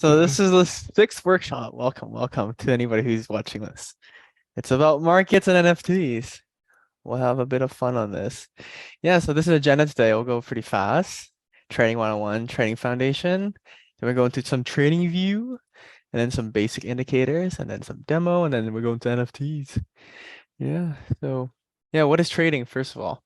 So this is the sixth workshop. Welcome to anybody who's watching this. It's about markets and NFTs. We'll have a bit of fun on this. Yeah, so this is agenda today. We'll go pretty fast. Trading 101, trading foundation. Then we go into some trading view, and then some basic indicators, and then some demo, and then we go into NFTs. Yeah, so yeah, what is trading, first of all?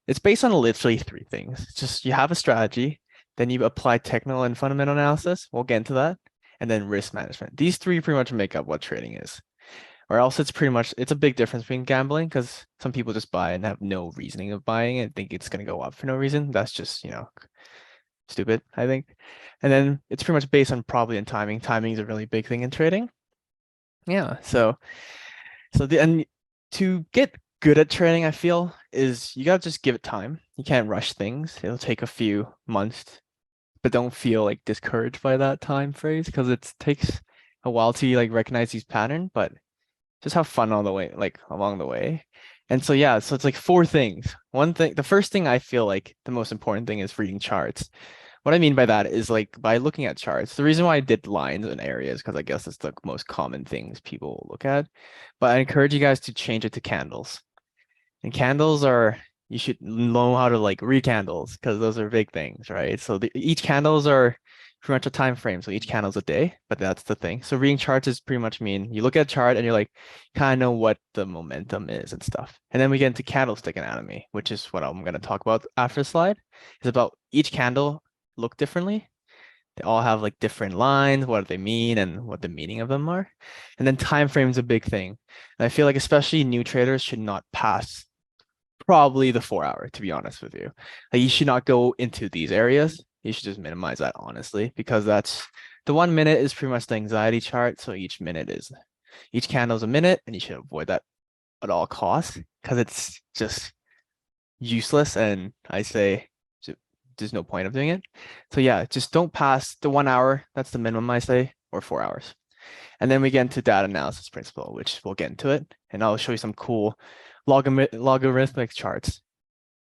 It's based on literally three things. It's just you have a strategy, then you apply technical and fundamental analysis. We'll get into that. And then risk management. These three pretty much make up what trading is. Or else it's a big difference between gambling because some people just buy and have no reasoning of buying and think it's gonna go up for no reason. That's just, stupid, I think. And then it's pretty much based on probability and timing. Timing is a really big thing in trading. Yeah, and to get good at trading, I feel, is you gotta just give it time. You can't rush things. It'll take a few months, but don't feel like discouraged by that time phrase because it takes a while to like recognize these patterns, but just have fun all the way, like along the way. And so yeah, so it's like four things. One thing, the first thing I feel like the most important thing is reading charts. What I mean by that is like by looking at charts. The reason why I did lines and areas, because I guess it's the most common things people look at. But I encourage you guys to change it to candles. And candles are, you should know how to like read candles because those are big things, right? So each candles are pretty much a time frame. So each candle's a day, but that's the thing. So reading charts is pretty much mean you look at a chart and you're like, kind of know what the momentum is and stuff. And then we get into candlestick anatomy, which is what I'm going to talk about after the slide. It's about each candle look differently. They all have like different lines, what they mean and what the meaning of them are. And then time frame is a big thing. And I feel like especially new traders should not pass probably the 4 hour, to be honest with you. Like you should not go into these areas. You should just minimize that honestly, because that's the 1 minute is pretty much the anxiety chart. So each candle is a minute, and you should avoid that at all costs because it's just useless. And I say there's no point of doing it. So yeah, just don't pass the 1 hour. That's the minimum I say, or 4 hours. And then we get into data analysis principle, which we'll get into it. And I'll show you some cool logarithmic charts,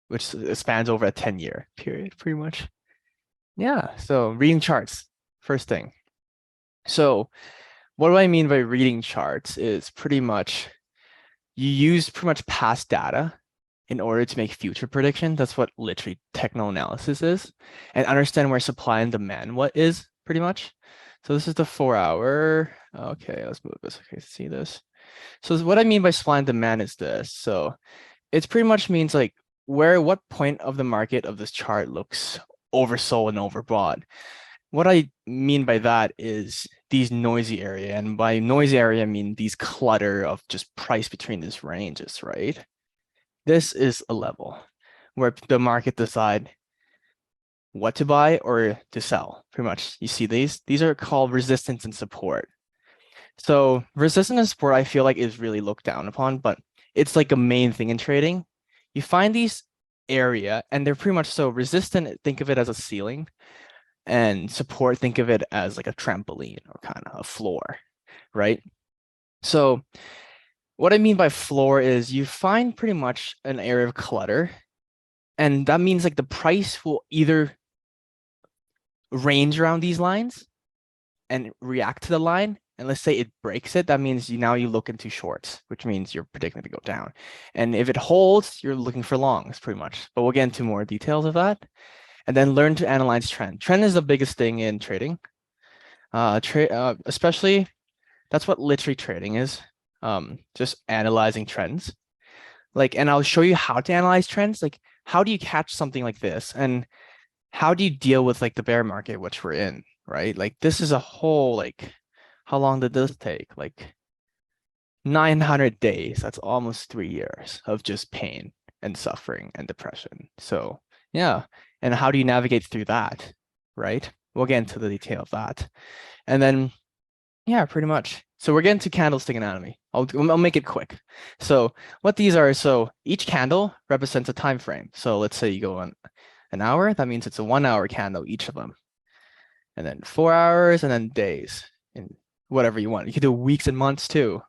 which spans over a 10-year period, pretty much. Yeah, so reading charts, first thing. So what do I mean by reading charts is pretty much you use pretty much past data in order to make future predictions. That's what literally technical analysis is, and understand where supply and demand what is pretty much. So this is the 4 hour. Okay, let's move this. Okay, see this. So what I mean by supply and demand is this. So it's pretty much means like what point of the market of this chart looks oversold and overbought. What I mean by that is these noisy area, and by noisy area I mean these clutter of just price between these ranges, right? This is a level where the market decide what to buy or to sell. Pretty much, you see these are called resistance and support. So resistance and support I feel like is really looked down upon, but it's like a main thing in trading. You find these area and they're pretty much so resistant, think of it as a ceiling, and support, think of it as like a trampoline or kind of a floor, right? So what I mean by floor is you find pretty much an area of clutter, and that means like the price will either range around these lines and react to the line. And let's say it breaks it, that means now you look into shorts, which means you're predicting to go down. And if it holds, you're looking for longs pretty much. But we'll get into more details of that. And then learn to analyze trend. Trend is the biggest thing in trading. Especially, that's what literally trading is. Just analyzing trends. And I'll show you how to analyze trends. Like, how do you catch something like this? And how do you deal with like the bear market, which we're in, right? Like this is a whole, like, how long did this take? Like 900 days. That's almost 3 years of just pain and suffering and depression. So yeah. And how do you navigate through that, right? We'll get into the detail of that. And then, yeah, pretty much. So we're getting to candlestick anatomy. I'll make it quick. So what these are, so each candle represents a time frame. So let's say you go on an hour, that means it's a 1 hour candle, each of them. And then 4 hours, and then days, and whatever you want. You can do weeks and months too.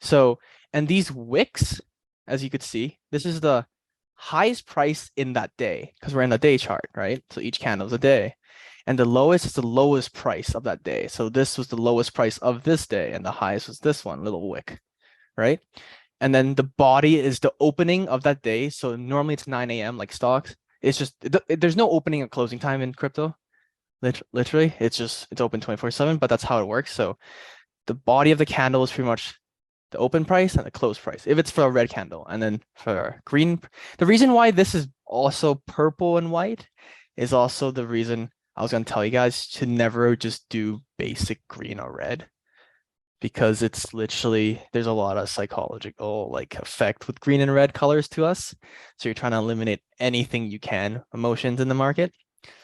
So, and these wicks, as you could see, this is the highest price in that day because we're in the day chart, right? So each candle is a day. And the lowest is the lowest price of that day. So this was the lowest price of this day, and the highest was this one, little wick, right? And then the body is the opening of that day. So normally it's 9 a.m. like stocks. It's just there's no opening and closing time in crypto. Literally, it's open 24/7, but that's how it works. So the body of the candle is pretty much the open price and the close price if it's for a red candle. And then for green, the reason why this is also purple and white is also the reason I was going to tell you guys to never just do basic green or red, because it's literally, there's a lot of psychological like effect with green and red colors to us. So you're trying to eliminate anything you can, emotions in the market.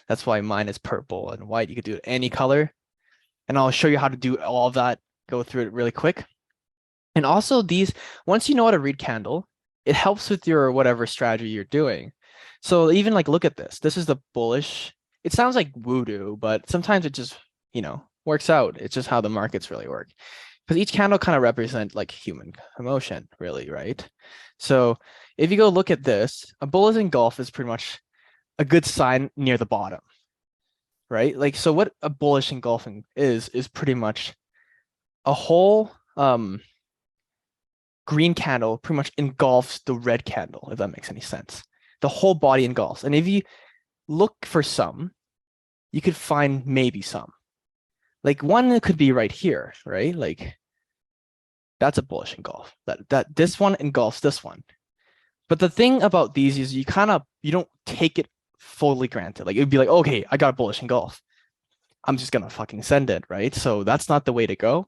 That's why mine is purple and white. You could do it any color. And I'll show you how to do all of that, go through it really quick. And also these, once you know how to read candle, it helps with your whatever strategy you're doing. So even like, look at this. This is the bullish. It sounds like voodoo, but sometimes it just, works out. It's just how the markets really work. Because each candle kind of represents like human emotion, really, right? So if you go look at this, a bullish engulf is pretty much a good sign near the bottom, right? Like, so what a bullish engulfing is pretty much a whole green candle pretty much engulfs the red candle, if that makes any sense. The whole body engulfs. And if you look for some, you could find maybe some. Like one could be right here, right? Like that's a bullish engulf. That this one engulfs this one. But the thing about these is you don't take it fully granted. Like it would be like, okay, I got a bullish engulf. I'm just gonna fucking send it, right? So that's not the way to go.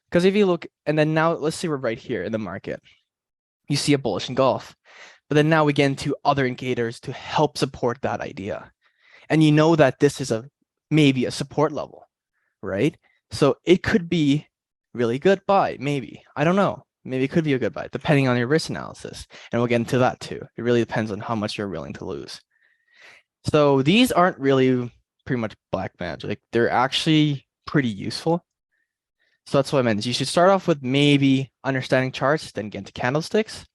Because if you look, and then now let's say we're right here in the market, you see a bullish engulf. But then now we get into other indicators to help support that idea. And you know that this is maybe a support level, right? So it could be really good buy, maybe. I don't know. Maybe it could be a good buy, depending on your risk analysis. And we'll get into that too. It really depends on how much you're willing to lose. So these aren't really pretty much black magic. They're actually pretty useful. So that's what I meant. You should start off with maybe understanding charts, then get into candlesticks.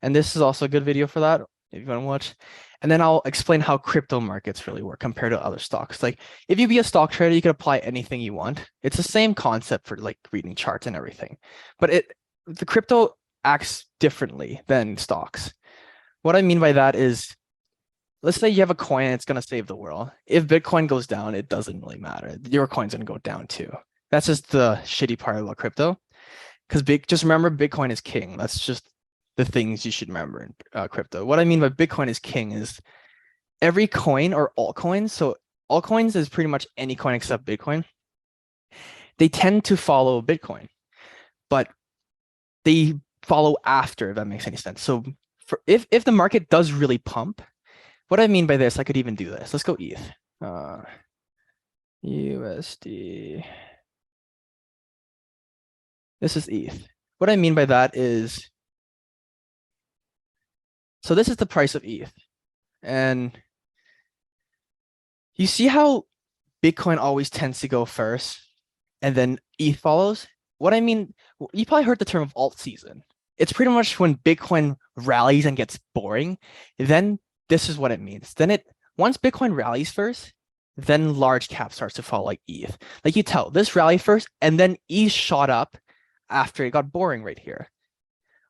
And this is also a good video for that if you want to watch. And then I'll explain how crypto markets really work compared to other stocks. Like if you be a stock trader, you can apply anything you want. It's the same concept for like reading charts and everything. But the crypto acts differently than stocks. What I mean by that is, let's say you have a coin and it's going to save the world. If Bitcoin goes down, it doesn't really matter. Your coin's going to go down too. That's just the shitty part about crypto. Because just remember, Bitcoin is king. That's just the things you should remember in crypto. What I mean by Bitcoin is king is every coin or altcoins. So altcoins is pretty much any coin except Bitcoin. They tend to follow Bitcoin, but they follow after, if that makes any sense. So if the market does really pump, what I mean by this, I could even do this. Let's go ETH. USD. This is ETH. What I mean by that is, so this is the price of ETH. And you see how Bitcoin always tends to go first and then ETH follows? What I mean, you probably heard the term of alt season. It's pretty much when Bitcoin rallies and gets boring, then this is what it means. Then once Bitcoin rallies first, then large cap starts to fall like ETH. Like you tell, this rally first, and then ETH shot up after it got boring right here.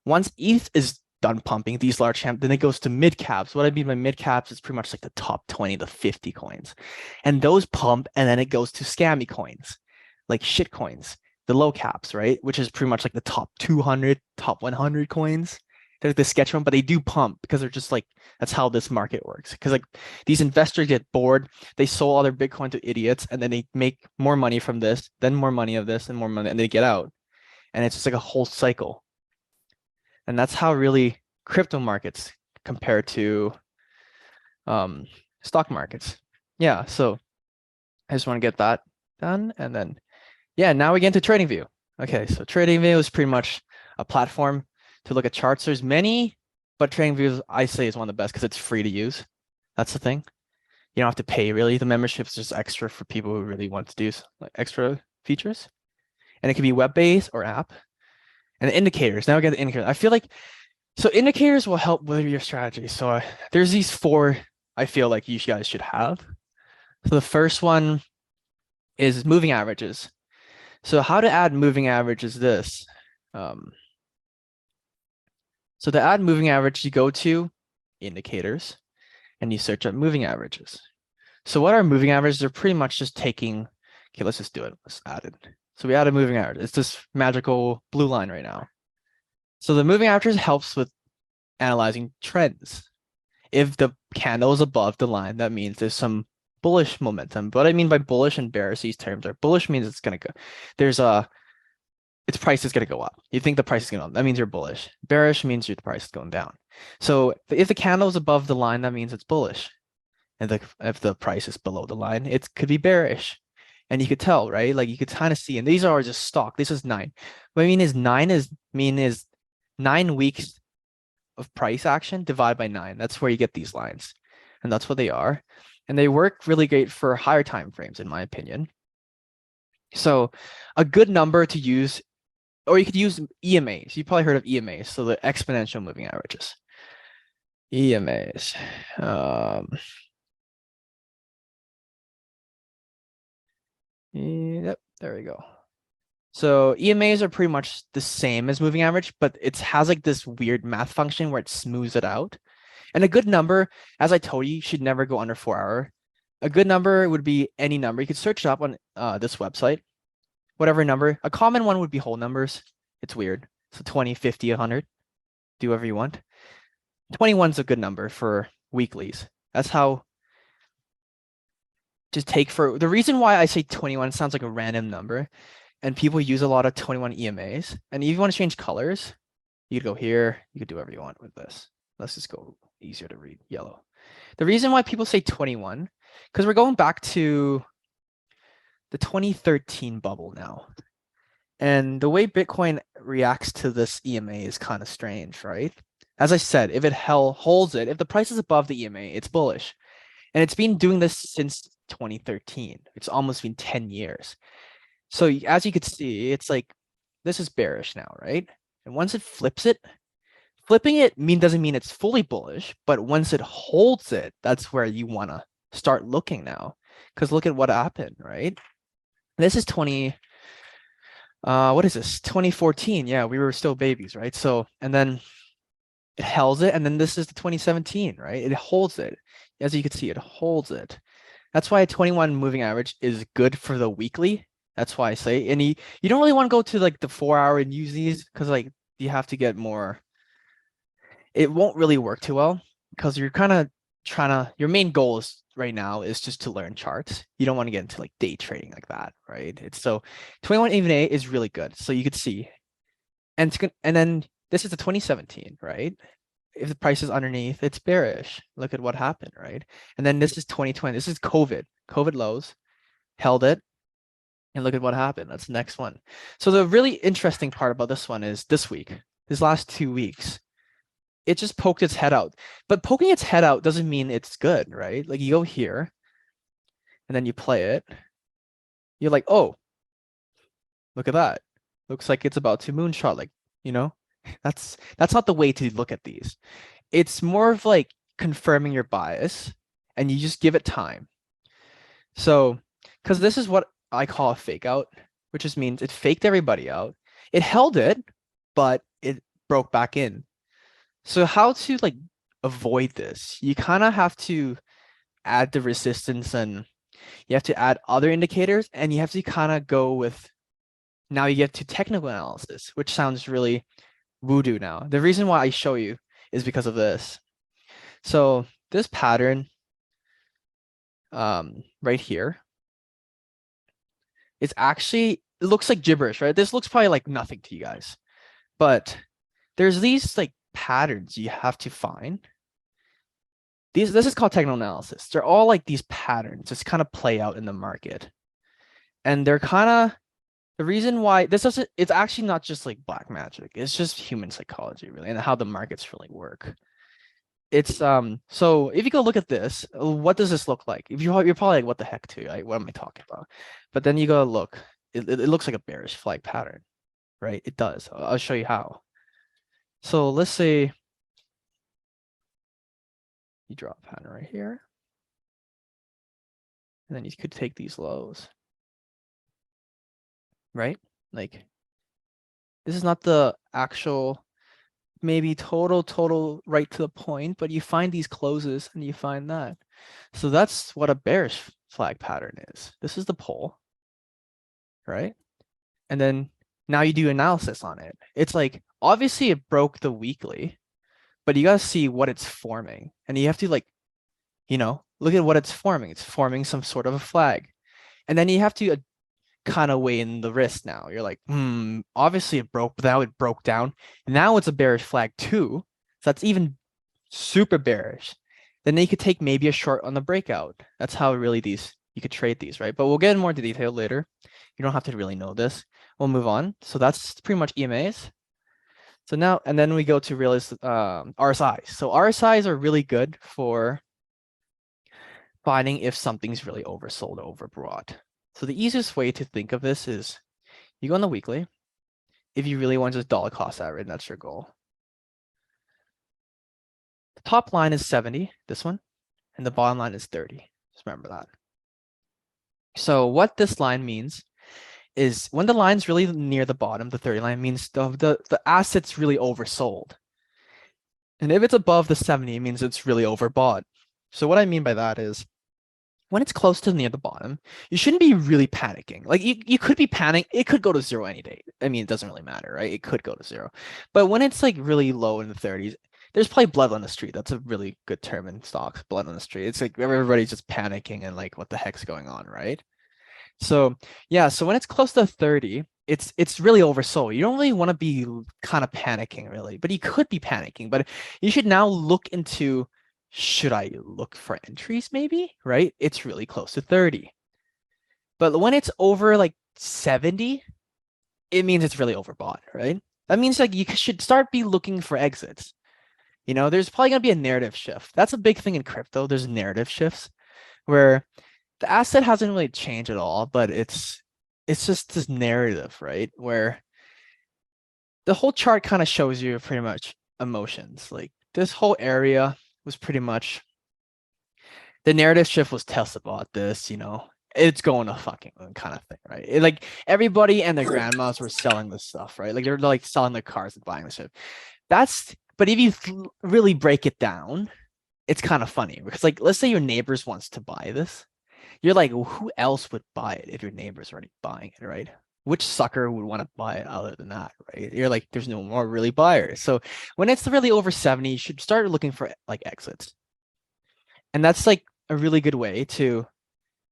Once ETH is done pumping these large caps, then it goes to mid caps. What I mean by mid caps is pretty much like the top 20 to 50 coins. And those pump, and then it goes to scammy coins, like shit coins, the low caps, right? Which is pretty much like the top 200, top 100 coins. They're the sketch one, but they do pump because they're just like, that's how this market works. Because like these investors get bored, they sold all their Bitcoin to idiots, and then they make more money from this, then more money of this, and more money, and they get out. And it's just like a whole cycle. And that's how really crypto markets compare to stock markets. Yeah, so I just want to get that done. And then, yeah, now we get into TradingView. Okay, so TradingView is pretty much a platform to look at charts. There's many, but TradingView, I say, is one of the best because it's free to use. That's the thing. You don't have to pay, really. The membership is just extra for people who really want to do like extra features. And it can be web-based or app. And the indicators, now we get the indicators. I feel like, so indicators will help with your strategy. So there's these 4 I feel like you guys should have. So the first one is moving averages. So how to add moving average is this. So to add moving average, you go to indicators and you search up moving averages. So what are moving averages? They're pretty much just taking, okay, let's just do it. Let's add it. So we add a moving average. It's this magical blue line right now. So the moving averages helps with analyzing trends. If the candle is above the line, that means there's some bullish momentum. What I mean by bullish and bearish, these terms are bullish means it's gonna go. Its price is gonna go up. You think the price is going up, that means you're bullish. Bearish means the price is going down. So if the candle is above the line, that means it's bullish. And if the price is below the line, it could be bearish. And you could tell, right? Like you could kind of see, and these are just stock. This is 9. What I mean is 9 weeks of price action divided by 9. That's where you get these lines. And that's what they are. And they work really great for higher time frames, in my opinion. So a good number to use, or you could use EMAs. You've probably heard of EMAs, so the exponential moving averages. EMAs. Yep, there we go. So EMAs are pretty much the same as moving average, but it has like this weird math function where it smooths it out. And a good number, as I told you, should never go under 4 hour. A good number would be any number. You could search it up on this website, whatever number. A common one would be whole numbers. It's weird. So 20, 50, 100, do whatever you want. 21 is a good number for weeklies. That's how just take for the reason why I say 21 sounds like a random number, and people use a lot of 21 EMAs. And if you want to change colors, you could go here. You could do whatever you want with this. Let's just go easier to read, yellow. The reason why people say 21, because we're going back to the 2013 bubble now. And the way Bitcoin reacts to this EMA is kind of strange, right? As I said, if it holds it, if the price is above the EMA, it's bullish. And it's been doing this since 2013. It's almost been 10 years. So as you could see, it's like, this is bearish now, right? And once it flips it, flipping it doesn't mean it's fully bullish, but once it holds it, that's where you want to start looking now. Because look at what happened, right? This is what is this? 2014. Yeah, we were still babies, right? So, and then it holds it, and then this is the 2017, right? It holds it. As you can see, it holds it. That's why a 21 moving average is good for the weekly. That's why I say, and you don't really want to go to like the 4 hour and use these because like you have to get more. It won't really work too well because you're kind of your main goal is right now is just to learn charts. You don't want to get into like day trading like that, right? It's so 21 EVA is really good. So you could see, and then this is the 2017, right? If the price is underneath, it's bearish. Look at what happened, right? And then this is 2020. This is COVID lows, held it, and look at what happened. That's the next one. So the really interesting part about this one is this last 2 weeks, it just poked its head out. But poking its head out doesn't mean it's good, right? Like you go here and then you play it. You're like, oh, look at that. Looks like it's about to moonshot. Like, that's not the way to look at these. It's more of like confirming your bias and you just give it time. So, because this is what I call a fake out, which just means it faked everybody out. It held it, but it broke back in. So how to like avoid this? You kind of have to add the resistance and you have to add other indicators and you have to kind of go with, now you get to technical analysis, which sounds really voodoo now. The reason why I show you is because of this. So this pattern right here, it's actually, it looks like gibberish, right? This looks probably like nothing to you guys, but there's these like patterns you have to find. This is called technical analysis. They're all like these patterns just kind of play out in the market. And they're kind of the reason why it's actually not just like black magic. It's just human psychology really and how the markets really work. It's so if you go look at this, what does this look like? If you're probably like, what the heck too, like, what am I talking about? But then you go look, it looks like a bearish flag pattern, right? It does. I'll show you how. So let's say you draw a pattern right here. And then you could take these lows, right? Like this is not the actual maybe total right to the point, but you find these closes and you find that. So that's what a bearish flag pattern is. This is the pole, right? And then now you do analysis on it. It's like, obviously it broke the weekly, but you gotta see what it's forming. And you have to like, look at what it's forming. It's forming some sort of a flag. And then you have to kind of weigh in the risk now. You're like, obviously it broke, but now it broke down. Now it's a bearish flag too. So that's even super bearish. Then you could take maybe a short on the breakout. That's how really you could trade these, right? But we'll get in more detail later. You don't have to really know this. We'll move on. So that's pretty much EMAs. So now, and then we go to RSIs. So RSIs are really good for finding if something's really oversold or overbought. So the easiest way to think of this is you go on the weekly. If you really want just dollar cost average, that's your goal. The top line is 70, this one, and the bottom line is 30. Just remember that. So what this line means is when the line's really near the bottom, the 30 line means the asset's really oversold. And if it's above the 70, it means it's really overbought. So what I mean by that is when it's close to near the bottom, you shouldn't be really panicking. Like you could be panicking. It could go to zero any day. I mean, it doesn't really matter, right? It could go to zero. But when it's like really low in the 30s, there's probably blood on the street. That's a really good term in stocks, blood on the street. It's like everybody's just panicking and like, what the heck's going on, right? So yeah, so when it's close to 30, it's really oversold. You don't really want to be kind of panicking really, but you could be panicking. But you should now look into, should I look for entries maybe, right? It's really close to 30. But when it's over like 70, it means it's really overbought, right? That means like you should start be looking for exits. There's probably going to be a narrative shift. That's a big thing in crypto. There's narrative shifts where the asset hasn't really changed at all, but it's just this narrative, right? Where the whole chart kind of shows you pretty much emotions. Like this whole area was pretty much, the narrative shift was Tesla bought this, it's going to fucking moon kind of thing, right? Like everybody and their grandmas were selling this stuff, right? Like they're like selling their cars and buying this shit. But if you really break it down, it's kind of funny because like, let's say your neighbors wants to buy this. You're like, well, who else would buy it if your neighbor's already buying it, right? Which sucker would want to buy it other than that, right? You're like, there's no more really buyers. So when it's really over 70, you should start looking for like exits. And that's like a really good way to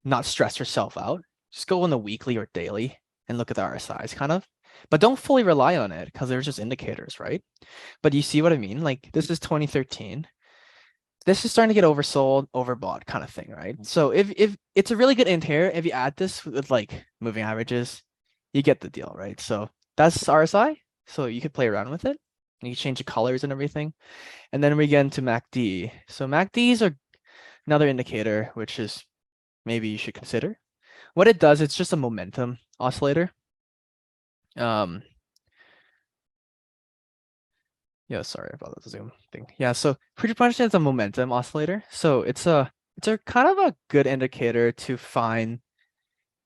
not stress yourself out. Just go on the weekly or daily and look at the RSIs kind of, but don't fully rely on it because they're just indicators, right? But you see what I mean? Like this is 2013. This is starting to get oversold, overbought kind of thing, right? So if it's a really good indicator, if you add this with like moving averages, you get the deal, right? So that's RSI. So you could play around with it. You can change the colors and everything. And then we get into MACD. So MACDs are another indicator, which is maybe you should consider. What it does, it's just a momentum oscillator. Yeah, sorry about the Zoom thing. Yeah, so pretty much it's a momentum oscillator. So it's a kind of a good indicator to find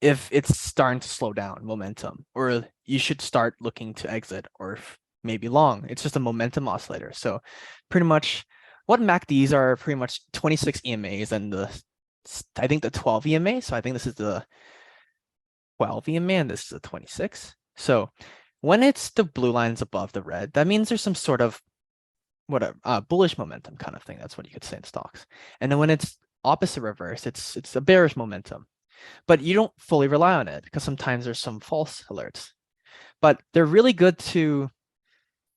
if it's starting to slow down momentum, or you should start looking to exit or maybe long. It's just a momentum oscillator. So pretty much what MACDs are pretty much 26 EMAs and I think the 12 EMA. So I think this is the 12 EMA and this is the 26. So when it's the blue lines above the red, that means there's some sort of whatever bullish momentum kind of thing. That's what you could say in stocks. And then when it's opposite reverse, it's a bearish momentum. But you don't fully rely on it because sometimes there's some false alerts. But they're really good to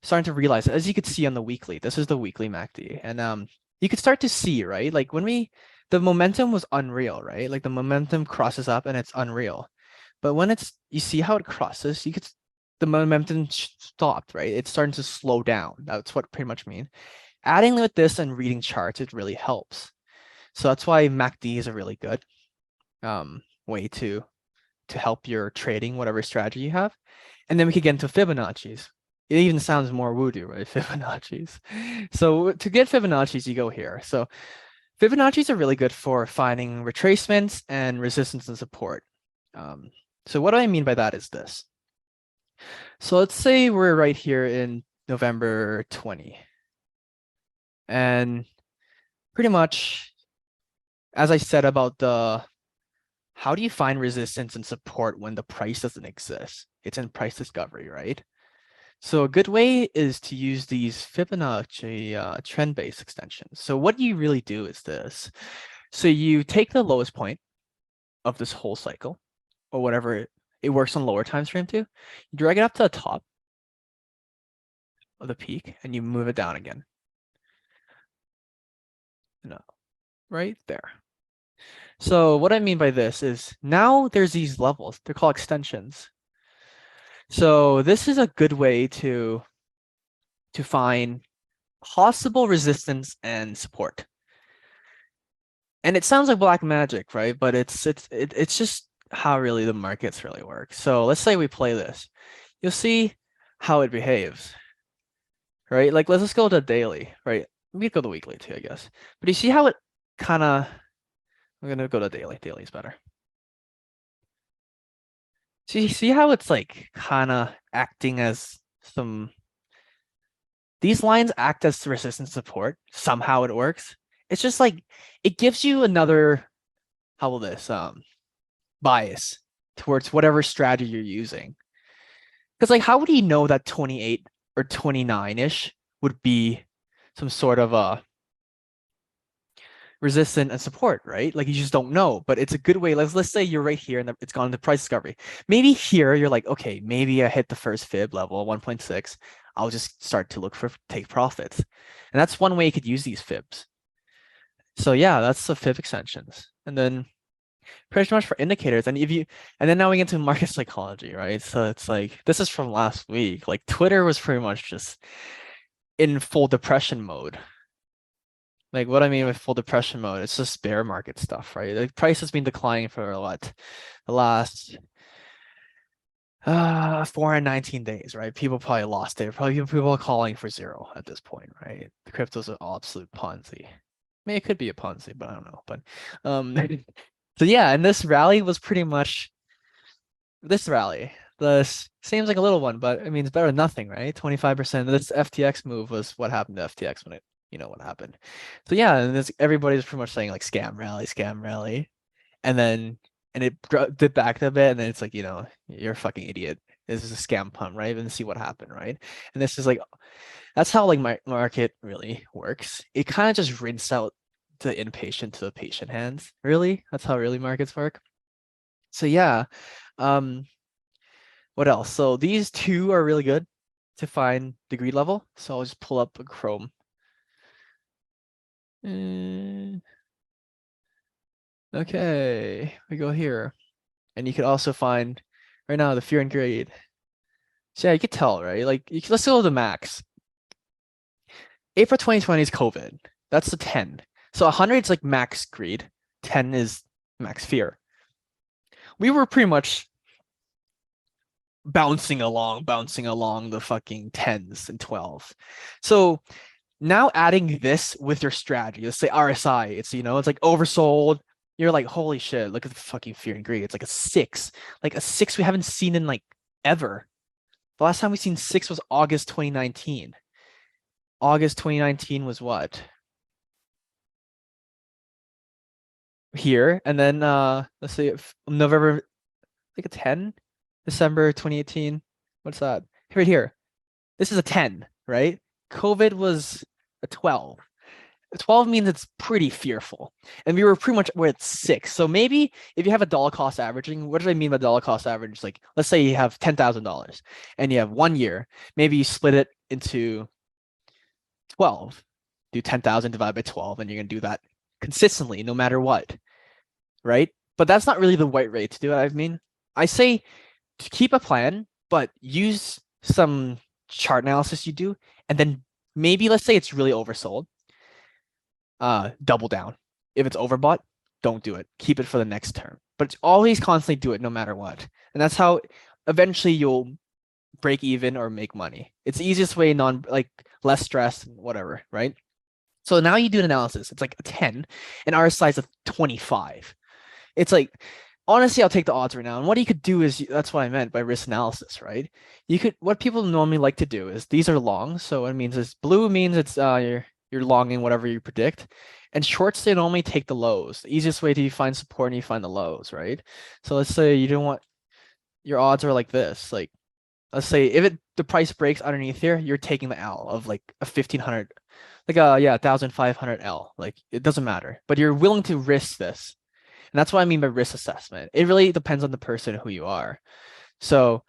starting to realize, as you could see on the weekly. This is the weekly MACD, and you could start to see, right? Like when the momentum was unreal, right? Like the momentum crosses up and it's unreal. But when you see how it crosses, the momentum stopped, right? It's starting to slow down. That's what pretty much mean. Adding with this and reading charts, it really helps. So that's why MACD is a really good way to help your trading, whatever strategy you have. And then we could get into Fibonacci's. It even sounds more voodoo, right? Fibonacci's. So to get Fibonacci's, you go here. So Fibonacci's are really good for finding retracements and resistance and support. So what do I mean by that is this. So let's say we're right here in November 20. And pretty much, as I said about how do you find resistance and support when the price doesn't exist? It's in price discovery, right? So a good way is to use these Fibonacci trend-based extensions. So what you really do is this. So you take the lowest point of this whole cycle, or whatever it works on lower time frame too. You drag it up to the top of the peak, and you move it down again. No, right there. So what I mean by this is now there's these levels. They're called extensions. So this is a good way to find possible resistance and support. And it sounds like black magic, right? But it's just how really the markets really work. So let's say we play this. You'll see how it behaves, right? Like let's just go to daily, right? We could go to weekly too, I guess. But you see how it kind of, we're gonna go to daily. Daily is better. So you see how it's like kind of acting as these lines act as resistance support. Somehow it works. It's just like it gives you another, how will this bias towards whatever strategy you're using. Because like how would he know that 28 or 29-ish would be some sort of a resistance and support, right? Like you just don't know, but it's a good way. Let's say you're right here and it's gone into price discovery. Maybe here you're like, okay, maybe I hit the first fib level 1.6. I'll just start to look for take profits. And that's one way you could use these fibs. So yeah, that's the fib extensions. And then pretty much for indicators. And then now we get into market psychology, right? So it's like, this is from last week. Like Twitter was pretty much just in full depression mode. Like what I mean with full depression mode, it's just bear market stuff, right? The price has been declining for what? The last 419 days, right? People probably lost it. Probably people are calling for zero at this point, right? The crypto's an absolute Ponzi. I mean, it could be a Ponzi, but I don't know. But so yeah, and this rally was pretty much this rally. This seems like a little one, but I mean it's better than nothing, right? 25%. This FTX move was what happened to FTX when it, you know what happened. So yeah, and this everybody's pretty much saying like scam rally, and then it dipped back a bit, and then it's like, you know, you're a fucking idiot. This is a scam pump, right? And see what happened, right? And this is like, that's how like my market really works. It kind of just rinse out the impatient to the patient hands. Really, that's how really markets work. So yeah, what else? So these two are really good to find the greed level. So I'll just pull up a Chrome. Okay, we go here. And you could also find right now the fear and greed. So yeah, you could tell, right? Like let's go to the max. April 2020 is COVID. That's the 10. So 100 is like max greed. 10 is max fear. We were pretty much bouncing along the fucking 10s and 12s. So now adding this with your strategy, let's say RSI, it's, you know, it's like oversold. You're like, holy shit, look at the fucking fear and greed. It's like a 6. Like a 6 we haven't seen in like ever. The last time we seen 6 was August 2019. August 2019 was what? Here. And then let's say November, like a 10, December 2018. What's that? Right here. This is a 10, right? COVID was a 12. 12 means it's pretty fearful. And we were pretty much, we're at 6. So maybe if you have a dollar cost averaging, what do I mean by dollar cost average? Like, let's say you have $10,000 and you have 1 year. Maybe you split it into 12. Do 10,000 divided by 12, and you're going to do that consistently, no matter what, right? But that's not really the right rate to do it. I mean, I say to keep a plan, but use some chart analysis you do, and then maybe let's say it's really oversold. Double down. If it's overbought, don't do it. Keep it for the next term. But always constantly do it no matter what. And that's how eventually you'll break even or make money. It's the easiest way, like less stress, whatever, right? So now you do an analysis. It's like a 10, and our size of 25. It's like, honestly, I'll take the odds right now. And what you could do is, that's what I meant by risk analysis, right? What people normally like to do is, these are long. So it means it's blue means it's you're longing whatever you predict. And shorts, they normally take the lows. The easiest way to find support and you find the lows, right? So let's say you don't want, your odds are like this. Like, let's say if the price breaks underneath here, you're taking the L of like a 1500, like a 1500 L. Like, it doesn't matter, but you're willing to risk this. And that's what I mean by risk assessment. It really depends on the person who you are. So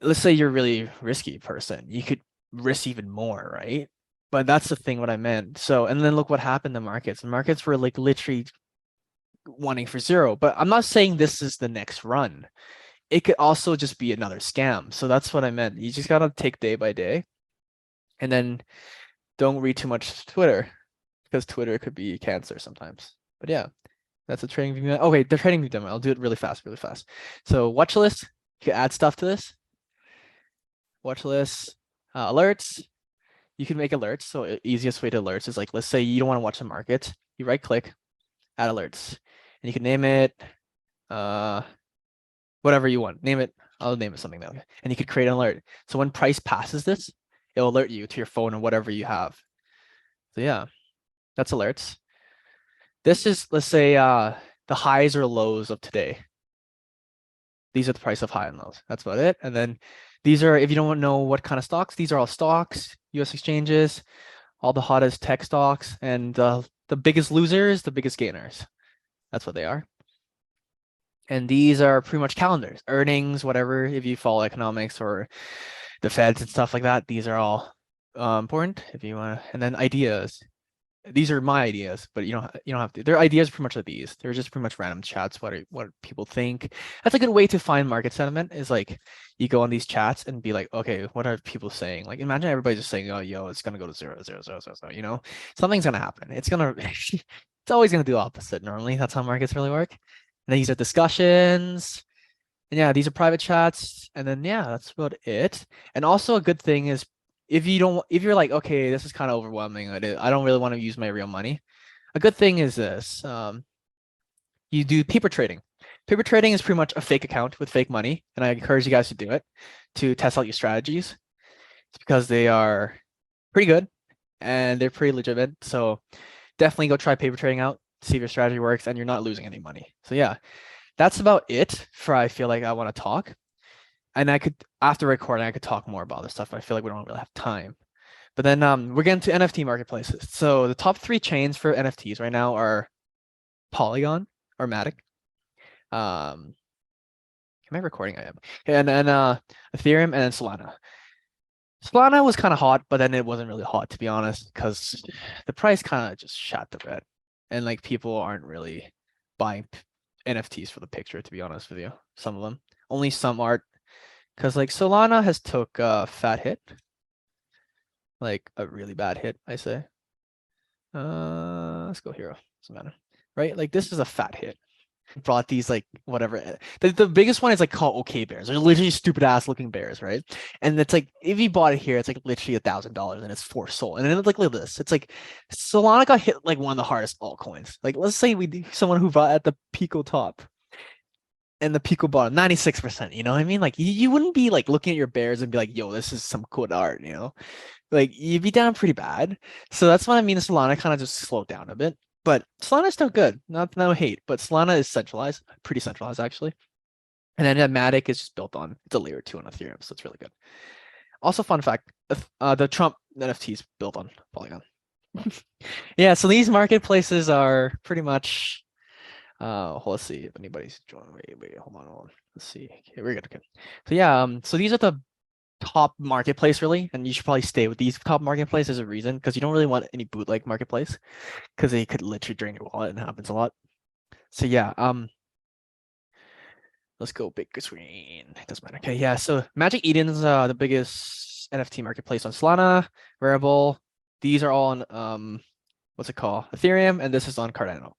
let's say you're a really risky person. You could risk even more, right? But that's the thing what I meant. So, and then look what happened to markets. The markets were like literally wanting for zero. But I'm not saying this is the next run. It could also just be another scam. So that's what I meant. You just gotta take day by day. And then don't read too much Twitter, because Twitter could be cancer sometimes. But yeah. That's a TradingView. Okay, the TradingView demo. I'll do it really fast, really fast. So watch list, you can add stuff to this. Watch list, alerts. You can make alerts. So easiest way to alerts is like, let's say you don't want to watch the market. You right click, add alerts, and you can name it whatever you want. Name it. I'll name it something now. And you could create an alert. So when price passes this, it'll alert you to your phone or whatever you have. So yeah, that's alerts. This is, let's say, the highs or lows of today. These are the price of high and lows. That's about it. And then these are, if you don't know what kind of stocks, these are all stocks, US exchanges, all the hottest tech stocks, and the biggest losers, the biggest gainers. That's what they are. And these are pretty much calendars, earnings, whatever. If you follow economics or the Feds and stuff like that, these are all important if you want to. And then ideas. These are my ideas, but you don't have to. Their ideas are pretty much like these. They're just pretty much random chats. What people think. That's a good way to find market sentiment. Is like you go on these chats and be like, okay, what are people saying? Like, imagine everybody just saying, oh, yo, it's gonna go to 0.00000. You know, something's gonna happen. It's gonna, it's always gonna do the opposite. Normally, that's how markets really work. And these are discussions. And yeah, these are private chats. And then yeah, that's about it. And also a good thing is, if you're like, okay, this is kind of overwhelming, I don't really want to use my real money. A good thing is this, you do paper trading. Paper trading is pretty much a fake account with fake money, and I encourage you guys to do it to test out your strategies. It's because they are pretty good and they're pretty legitimate. So definitely go try paper trading out, see if your strategy works and you're not losing any money. So yeah, that's about it for I feel like I want to talk. And I could, after recording, I could talk more about this stuff, but I feel like we don't really have time. But then we're getting to NFT marketplaces. So the top 3 chains for NFTs right now are Polygon or Matic. Am I recording? I am. And then Ethereum and then Solana. Solana was kind of hot, but then it wasn't really hot, to be honest, because the price kind of just shot to bed. And like people aren't really buying NFTs for the picture, to be honest with you. Some of them. Only some art. Because like Solana has took a fat hit, like a really bad hit, I say. Let's go here. Doesn't matter, right? Like this is a fat hit. Brought these like whatever. The biggest one is like called OK Bears. They're literally stupid ass looking bears, right? And it's like if you bought it here, it's like literally $1,000 and it's for sold. And then it's like look at this. It's like Solana got hit like one of the hardest altcoins. Like let's say someone who bought at the Pico top. And the Pico bottom, 96%, you know what I mean? Like you wouldn't be like looking at your bears and be like, yo, this is some good art, you know? Like you'd be down pretty bad. So that's what I mean. Solana kind of just slowed down a bit. But Solana's still good. No hate. But Solana is centralized, pretty centralized actually. And then Matic is just built on, it's a layer 2 on Ethereum, so it's really good. Also, fun fact, the Trump NFT is built on Polygon. Yeah, so these marketplaces are pretty much let's see if anybody's joining. Wait, hold on. Let's see. Okay, we're good. Okay. So yeah, so these are the top marketplace really, and you should probably stay with these top marketplaces as a reason, because you don't really want any bootleg marketplace, because they could literally drain your wallet and it happens a lot. So yeah, let's go big screen. It doesn't matter. Okay, yeah. So Magic Eden's the biggest NFT marketplace on Solana, Variable. These are all on what's it called? Ethereum, and this is on Cardano.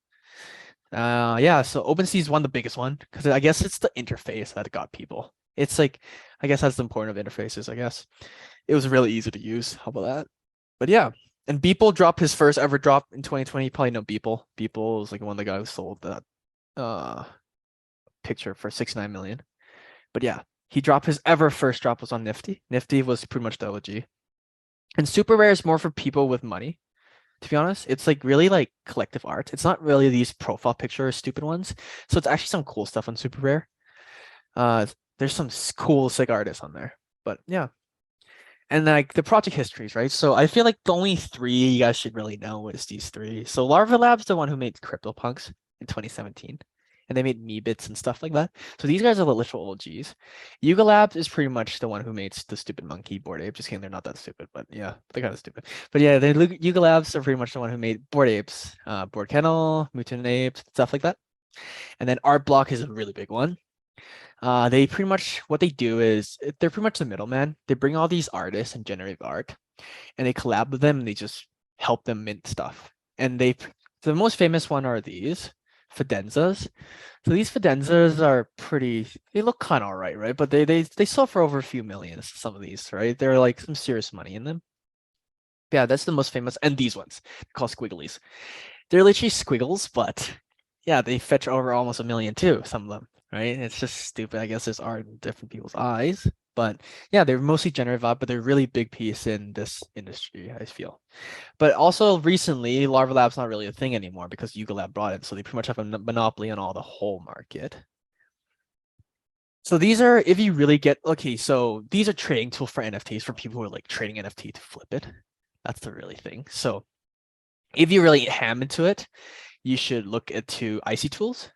Yeah, so OpenSea is one of the biggest one, because I guess it's the interface that got people. It's like, I guess that's the important of interfaces, I guess. It was really easy to use. How about that? But yeah, And Beeple dropped his first ever drop in 2020. You probably know Beeple. Beeple was like one of the guys who sold that picture for 69 million. But yeah, he dropped his ever first drop was on Nifty. Nifty was pretty much the OG. And super rare is more for people with money. To be honest, it's like really like collective art. It's not really these profile picture stupid ones. So it's actually some cool stuff on super rare. There's some cool sick artists on there. But yeah. And like the project histories, right? So I feel like the only three you guys should really know is these three. So Larva Labs, the one who made CryptoPunks in 2017, and they made Meebits and stuff like that. So these guys are the literal OGs. Yuga Labs is pretty much the one who made the stupid monkey Bored Ape. Just kidding, they're not that stupid, but yeah, they're kind of stupid. But yeah, the Yuga Labs are pretty much the one who made Bored Apes, Bored Kennel, Mutant Apes, stuff like that. And then Art Block is a really big one. They pretty much what they do is they're pretty much the middleman. They bring all these artists and generative art, and they collab with them. And they just help them mint stuff. And the most famous one are these Fidenzas. So these Fidenzas are pretty. They look kind of alright, right? But they sell for over a few millions. Some of these, right? They're like some serious money in them. Yeah, that's the most famous. And these ones, they're called squigglies. They're literally squiggles, but yeah, they fetch over almost a million too. Some of them, right? It's just stupid. I guess there's art in different people's eyes, but yeah, they're mostly generative art, but they're really big piece in this industry, I feel. But also recently, Larva Lab's not really a thing anymore because Yuga Lab brought it, so they pretty much have a monopoly on all the whole market. So these are, if you really get, okay, so these are trading tools for NFTs for people who are like trading NFT to flip it. That's the really thing. So if you really ham into it, you should look into IC tools.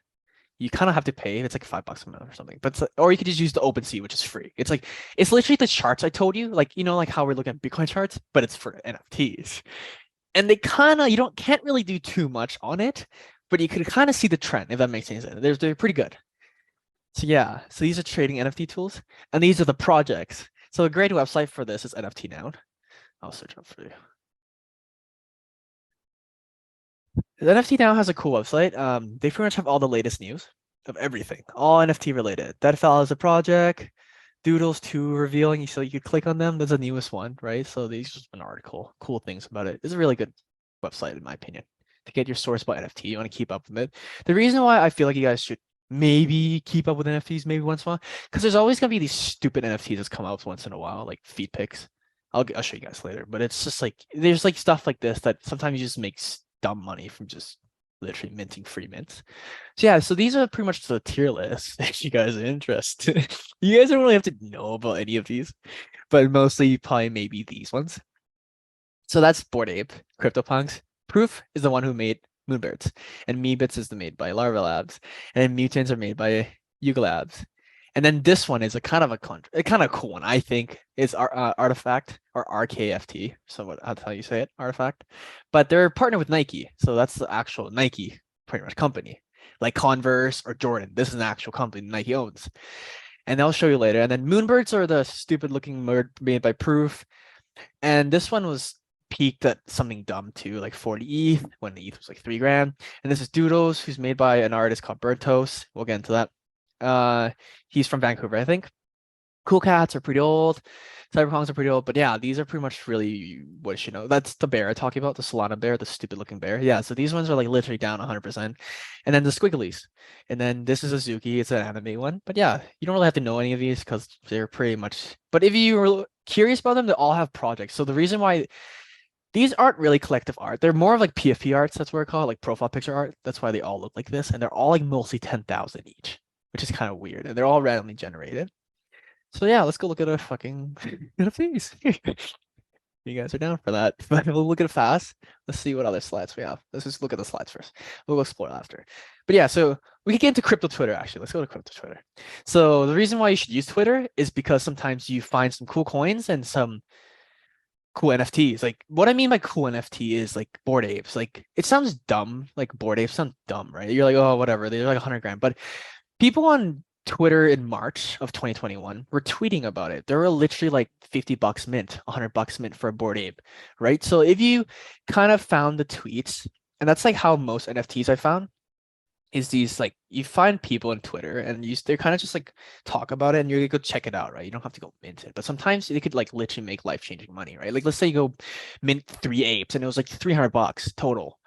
You kind of have to pay. It's like $5 a month or something. But or you could just use the OpenSea, which is free. It's like it's literally the charts I told you, like like how we're looking at Bitcoin charts, but it's for NFTs. And they kind of can't really do too much on it, but you could kind of see the trend if that makes any sense. They're pretty good. So yeah, so these are trading NFT tools, and these are the projects. So a great website for this is NFT Now. I'll search up for you. The NFT Now has a cool website. They pretty much have all the latest news of everything, all NFT related. Deadfall is a project, Doodles 2 revealing, so you could click on them. There's the newest one, right? So these just an article, cool things about it. It's a really good website, in my opinion, to get your source about NFT. You want to keep up with it. The reason why I feel like you guys should maybe keep up with NFTs maybe once in a while, because there's always gonna be these stupid NFTs that come out once in a while, like feed pics. I'll show you guys later, but it's just like there's like stuff like this that sometimes you just makes dumb money from just literally minting free mints. So yeah, so these are pretty much the tier list if you guys are interested. You guys don't really have to know about any of these, but mostly probably maybe these ones. So that's Bored Ape, CryptoPunks. Proof is the one who made Moonbirds, and Meebits is the made by Larva Labs, and then Mutants are made by Yuga Labs. And then this one is a kind of cool one, I think, is Artifact or RKFT. So that's how you say it, Artifact. But they're partnered with Nike, so that's the actual Nike pretty much company, like Converse or Jordan. This is an actual company Nike owns, and I'll show you later. And then Moonbirds are the stupid-looking bird made by Proof, and this one was peaked at something dumb too, like 40 ETH when the ETH was like 3 grand. And this is Doodles, who's made by an artist called Birdtoast. We'll get into that. He's from Vancouver, I think. Cool Cats are pretty old. Cyberpunks are pretty old, but yeah, these are pretty much really what you should know. That's the bear I'm talking about, the Solana bear, the stupid looking bear. Yeah, so these ones are like literally down 100%. And then the Squigglies. And then this is Azuki, it's an anime one. But yeah, you don't really have to know any of these because they're pretty much. But if you were curious about them, they all have projects. So the reason why these aren't really collective art, they're more of like PFP arts, that's what we're called, like profile picture art. That's why they all look like this. And they're all like mostly 10,000 each, which is kind of weird. And they're all randomly generated. So yeah, let's go look at a fucking NFTs. You guys are down for that. But we'll look at it fast. Let's see what other slides we have. Let's just look at the slides first. We'll explore after. But yeah, so we can get into crypto Twitter actually. Let's go to crypto Twitter. So the reason why you should use Twitter is because sometimes you find some cool coins and some cool NFTs. Like what I mean by cool NFT is like Bored Apes. Like it sounds dumb. Like Bored Apes sound dumb, right? You're like, oh, whatever. They're like 100 grand. But people on Twitter in March of 2021 were tweeting about it. There were literally like $50 mint, $100 mint for a Bored Ape, right? So if you kind of found the tweets, and that's like how most NFTs I found. is these like you find people on Twitter and they kind of just like talk about it and you go check it out, right? You don't have to go mint it, but sometimes they could like literally make life-changing money, right? Like let's say you go mint 3 apes and it was like $300 total.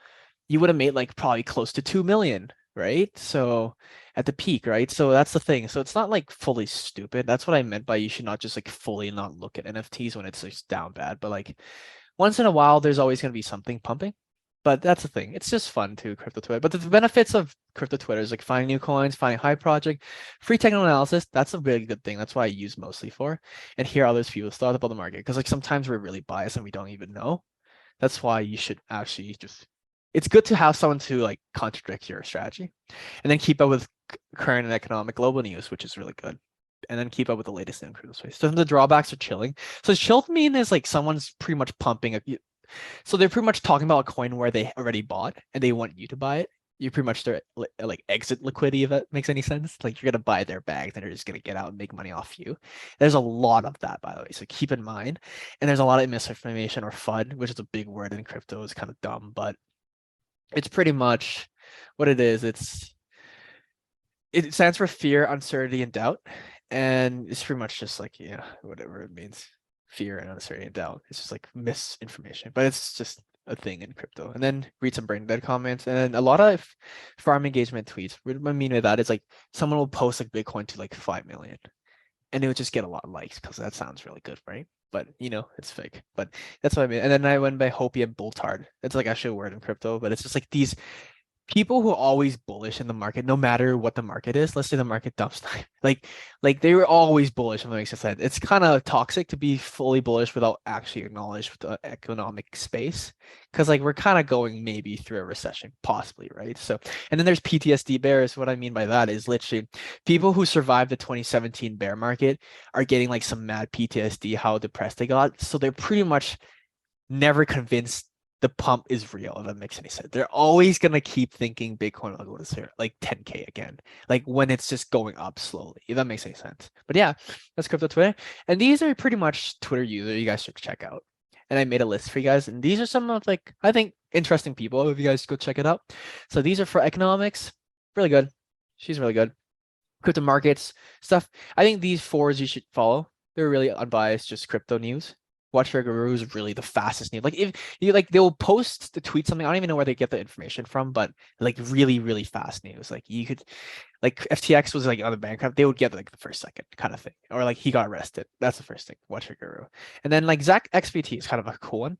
You would have made like probably close to 2 million, right? So at the peak, right? So that's the thing. So it's not like fully stupid. That's what I meant by you should not just like fully not look at NFTs when it's just down bad, but like once in a while, there's always going to be something pumping. But that's the thing. It's just fun to crypto Twitter. But the benefits of crypto Twitter is like finding new coins, finding high project, free technical analysis. That's a really good thing. That's what I use mostly for. And hear others people's thoughts about the market. Because like sometimes we're really biased and we don't even know. That's why you should actually just it's good to have someone to like contradict your strategy. And then keep up with current and economic global news, which is really good. And then keep up with the latest in crypto space. So the drawbacks are chilling. So chilled mean is like someone's pretty much pumping so they're pretty much talking about a coin where they already bought and they want you to buy it. You pretty much their like exit liquidity, if that makes any sense. Like you're gonna buy their bags and they're just gonna get out and make money off you. There's a lot of that, by the way, so keep in mind. And there's a lot of misinformation or FUD, which is a big word in crypto. It's kind of dumb, but it's pretty much what it is. It stands for fear, uncertainty, and doubt, and it's pretty much just like whatever it means. Fear and uncertainty and doubt. It's just like misinformation, but it's just a thing in crypto. And then read some brain dead comments, and then a lot of farm engagement tweets. What I mean by that is like someone will post like Bitcoin to like 5 million, and it would just get a lot of likes because that sounds really good, right? But it's fake. But that's what I mean. And then I went by Hopi and Bulltard. It's like actually a word in crypto, but it's just like these people who are always bullish in the market, no matter what the market is. Let's say the market dumps, like they were always bullish. If that makes sense. It's kind of toxic to be fully bullish without actually acknowledge the economic space, because like we're kind of going maybe through a recession, possibly, right? So, and then there's PTSD bears. What I mean by that is literally people who survived the 2017 bear market are getting like some mad PTSD, how depressed they got. So they're pretty much never convinced the pump is real, if that makes any sense. They're always gonna keep thinking Bitcoin will go to zero, like 10K again, like when it's just going up slowly, if that makes any sense. But yeah, that's crypto Twitter. And these are pretty much Twitter users you guys should check out. And I made a list for you guys. And these are some of like, I think, interesting people if you guys go check it out. So these are for economics, really good. She's really good. Crypto markets stuff. I think these fours you should follow. They're really unbiased, just crypto news. Watch Your Guru is really the fastest news. Like if you like, they'll post the tweet something. I don't even know where they get the information from, but like really, really fast news. Like you could, like FTX was like on the bankrupt, they would get like the first second kind of thing, or like he got arrested. That's the first thing. Watch Your Guru, and then like Zach XBT is kind of a cool one.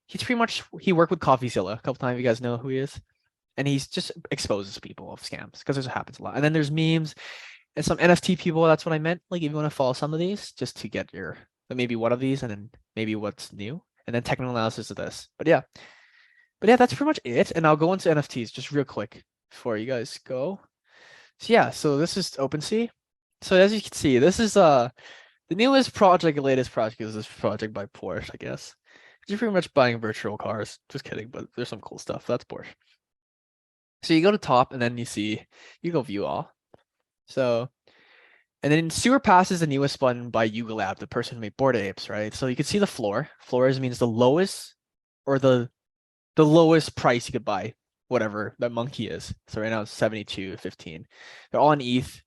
He's pretty much he worked with CoffeeZilla a couple times. You guys know who he is, and he's just exposes people of scams because this happens a lot. And then there's memes and some NFT people. That's what I meant. Like if you want to follow some of these, just to get your maybe one of these, and then maybe what's new, and then technical analysis of this. But yeah, that's pretty much it. And I'll go into NFTs just real quick before you guys go. So yeah, so this is OpenSea. So as you can see, this is the newest project, the latest project is this project by Porsche, I guess. You're pretty much buying virtual cars. Just kidding, but there's some cool stuff. That's Porsche. So you go to top, and then you go view all. So, and then Sewer Pass is the newest one by Yuga Lab, the person who made Bored Apes, right? So you can see the floor. Floors means the lowest or the lowest price you could buy whatever that monkey is. So right now it's 72.15. They're all in ETH.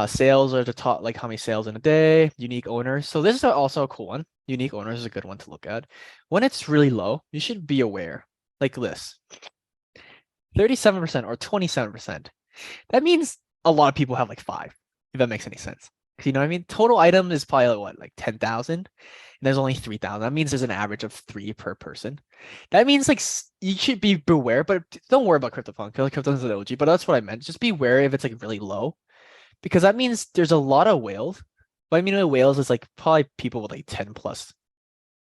Sales are the top, like how many sales in a day, unique owners. So this is also a cool one. Unique owners is a good one to look at. When it's really low, you should be aware, like this, 37% or 27%. That means a lot of people have like 5, if that makes any sense. You know what I mean? Total item is probably like, what, like 10,000, and there's only 3,000. That means there's an average of 3 per person. That means like you should be beware, but don't worry about CryptoPunk. CryptoPunk is an OG, but that's what I meant. Just be wary if it's like really low, because that means there's a lot of whales. What I mean by whales is like probably people with like 10 plus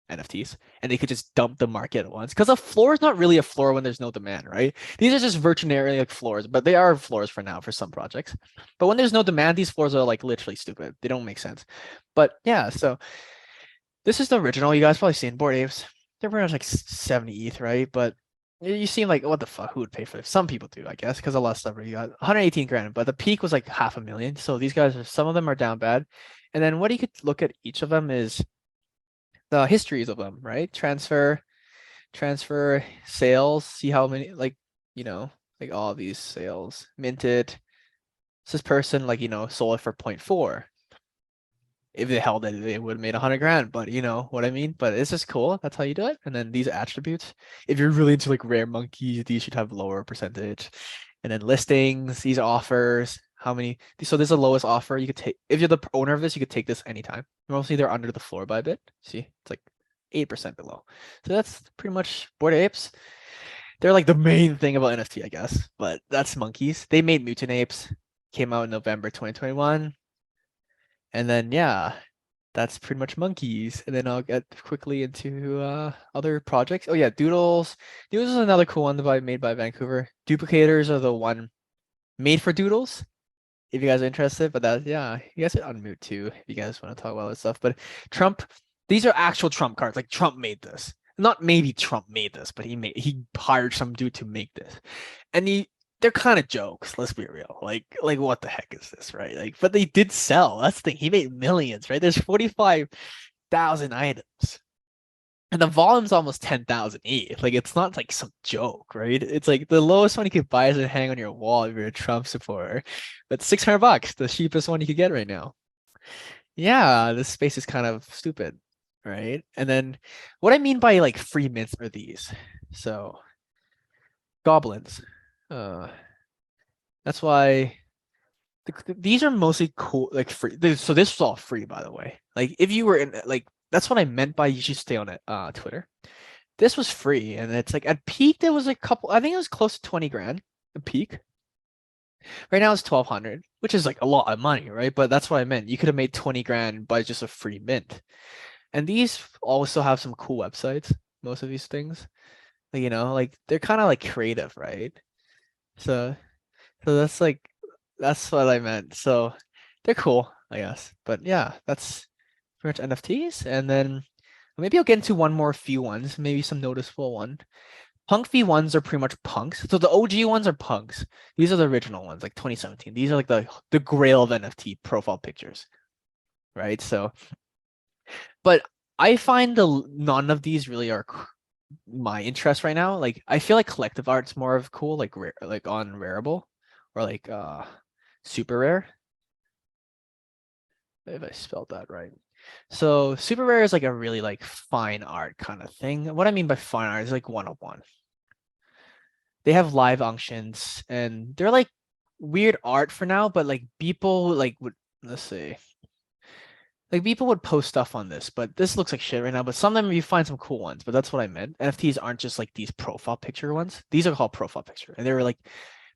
NFTs, and they could just dump the market at once. Because a floor is not really a floor when there's no demand, right? These are just virtually like floors, but they are floors for now for some projects. But when there's no demand, these floors are like literally stupid. They don't make sense. But yeah, so this is the original. You guys probably seen Bored Apes. They're pretty much like 70 ETH, right? But you seem like, what the fuck? Who would pay for this? Some people do, I guess, because a lot of stuff you got 118 grand, but the peak was like 500,000. So these guys are, some of them are down bad. And then what you could look at each of them is the histories of them, right? Transfer, sales, see how many, like Like all these sales minted. So this person, like, sold it for 0.4. If they held it, they would have made 100 grand, but you know what I mean? But it's just cool. That's how you do it. And then these attributes, if you're really into like rare monkeys, these should have lower percentage. And then listings, these are offers. How many? So this is the lowest offer you could take. If you're the owner of this, you could take this anytime. Mostly they're under the floor by a bit. See, it's like 8% below. So that's pretty much Bored Apes. They're like the main thing about NFT, I guess. But that's monkeys. They made Mutant Apes. Came out in November 2021. And then yeah, that's pretty much monkeys. And then I'll get quickly into other projects. Oh yeah, Doodles. Doodles is another cool one made by Vancouver. Duplicators are the one made for Doodles. If you guys are interested, but yeah, you guys can unmute too if you guys want to talk about this stuff. But Trump, these are actual Trump cards. Like Trump made this. Not maybe Trump made this, but he hired some dude to make this. And they're kind of jokes, let's be real. Like what the heck is this, right? Like, but they did sell. That's the thing. He made millions, right? There's 45,000 items. And the volume's almost 10,000 ETH. Like it's not like some joke, right? It's like the lowest one you could buy is and hang on your wall if you're a Trump supporter. But $600, the cheapest one you could get right now. Yeah, this space is kind of stupid, right? And then what I mean by like free mints are these. So goblins. That's why these are mostly cool, like free. So this was all free, by the way. Like if you were in, like that's what I meant by you should stay on it. Twitter. This was free, and it's like at peak there was a couple. I think it was close to 20 grand. At peak. Right now it's 1,200, which is like a lot of money, right? But that's what I meant. You could have made 20 grand by just a free mint. And these also have some cool websites. Most of these things, like like they're kind of like creative, right? So that's what I meant. So they're cool, I guess. But yeah, that's pretty much NFTs. And then maybe I'll get into one more few ones, maybe some noticeable one. Punk V1s are pretty much punks. So the OG ones are punks. These are the original ones, like 2017. These are like the grail of NFT profile pictures, right? So, but I find none of these really are my interest right now. Like I feel like collective art's more of cool, like rare, like on Rarible or like super rare. If I spelled that right. So super rare is like a really like fine art kind of thing. What I mean by fine art is like 101. They have live auctions and they're like weird art for now, but like people like would, let's see. Like people would post stuff on this, but this looks like shit right now. But some of them you find some cool ones, but that's what I meant. NFTs aren't just like these profile picture ones. These are called profile picture. And they were like,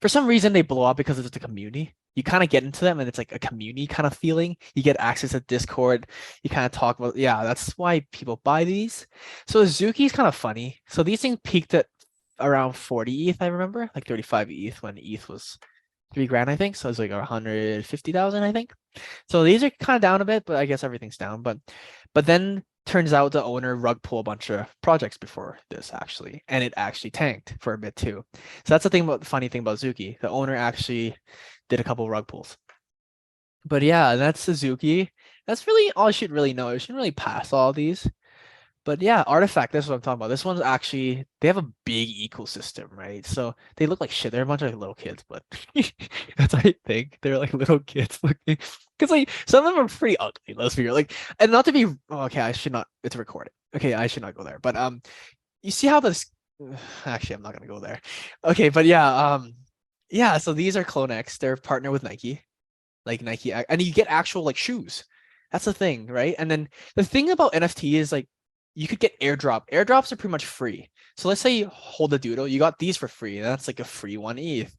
for some reason they blow up because it's a community. You kind of get into them and it's like a community kind of feeling. You get access to Discord. You kind of talk about, yeah, that's why people buy these. So Azuki is kind of funny. So these things peaked at around 40 ETH, I remember, like 35 ETH when ETH was 3 grand, I think. So it's like 150,000, I think. So these are kind of down a bit, but I guess everything's down. But then turns out the owner rug pull a bunch of projects before this actually, and it actually tanked for a bit too. So that's the funny thing about Zuki. The owner actually did a couple rug pulls. But yeah, that's Suzuki. That's really all I should really know. I shouldn't really pass all these. But yeah, Artifact, that's what I'm talking about. This one's actually, they have a big ecosystem, right? So they look like shit. They're a bunch of like, little kids, but that's what I think. They're like little kids looking. Because like some of them are pretty ugly, let's be real. Like, and not to be, okay, I should not, it's recorded. Okay, I should not go there. But you see how this, actually, I'm not going to go there. Okay, but yeah, so these are CloneX. They're partnered with Nike. Like Nike, and you get actual like shoes. That's the thing, right? And then the thing about NFT is like, you could get airdrop. Airdrops are pretty much free. So let's say you hold a doodle, you got these for free, and that's like a free 1 ETH.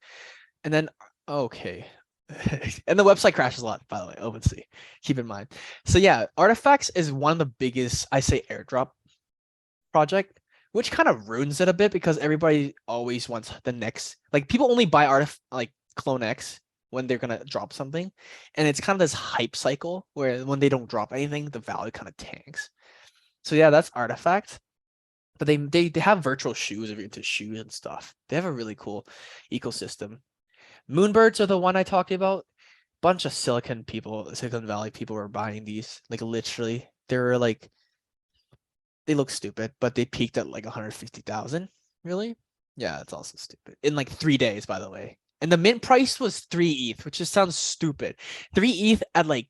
And then, okay. And the website crashes a lot, by the way, OpenSea. Keep in mind. So yeah, Artifacts is one of the biggest, I say, airdrop project, which kind of ruins it a bit because everybody always wants the next. Like people only buy like CloneX when they're gonna drop something, and it's kind of this hype cycle where when they don't drop anything, the value kind of tanks. So yeah, that's Artifact. But they have virtual shoes if you're into shoes and stuff. They have a really cool ecosystem. Moonbirds are the one I talked about. Bunch of Silicon Valley people were buying these. Like literally, they look stupid, but they peaked at like 150,000. Really? Yeah, it's also stupid. In like 3 days, by the way. And the mint price was 3 ETH, which just sounds stupid. 3 ETH at like,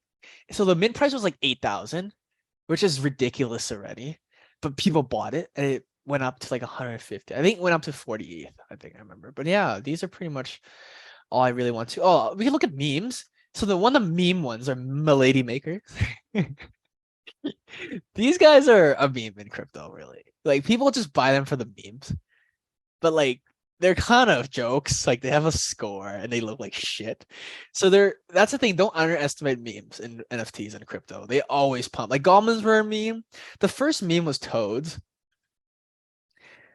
so the mint price was like 8,000, which is ridiculous already. But people bought it and it went up to like 150. I think it went up to 40 ETH, I think I remember. But yeah, these are pretty much all I really want to. Oh, we can look at memes. So the meme ones are Milady makers. These guys are a meme in crypto, really. Like people just buy them for the memes. But like they're kind of jokes. Like they have a score and they look like shit. So that's the thing. Don't underestimate memes in NFTs and crypto. They always pump. Like Goblins were a meme. The first meme was Toads.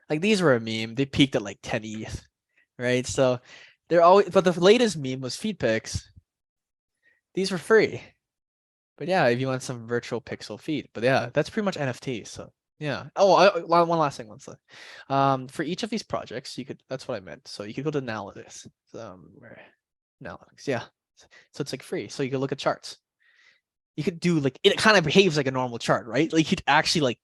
Like these were a meme. They peaked at like 10 ETH, right? So they're always. But the latest meme was feed pics. These were free. But yeah, if you want some virtual pixel feed. But yeah, that's pretty much NFTs. So yeah. Oh, one last thing. For each of these projects, you could. That's what I meant. So you could go to analytics. Where analytics? Yeah. So it's like free. So you can look at charts. You could do like it kind of behaves like a normal chart, right? Like you could actually like,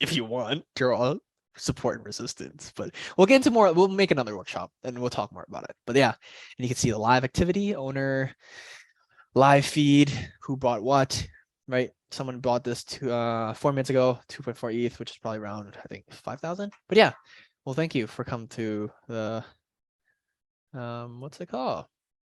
if you want, draw support and resistance. But we'll get into more. We'll make another workshop and we'll talk more about it. But yeah, and you can see the live activity, owner, live feed, who bought what, right? Someone bought this 4 minutes ago, 2.4 ETH, which is probably around, I think, 5,000. But yeah, well, thank you for coming to the what's it called?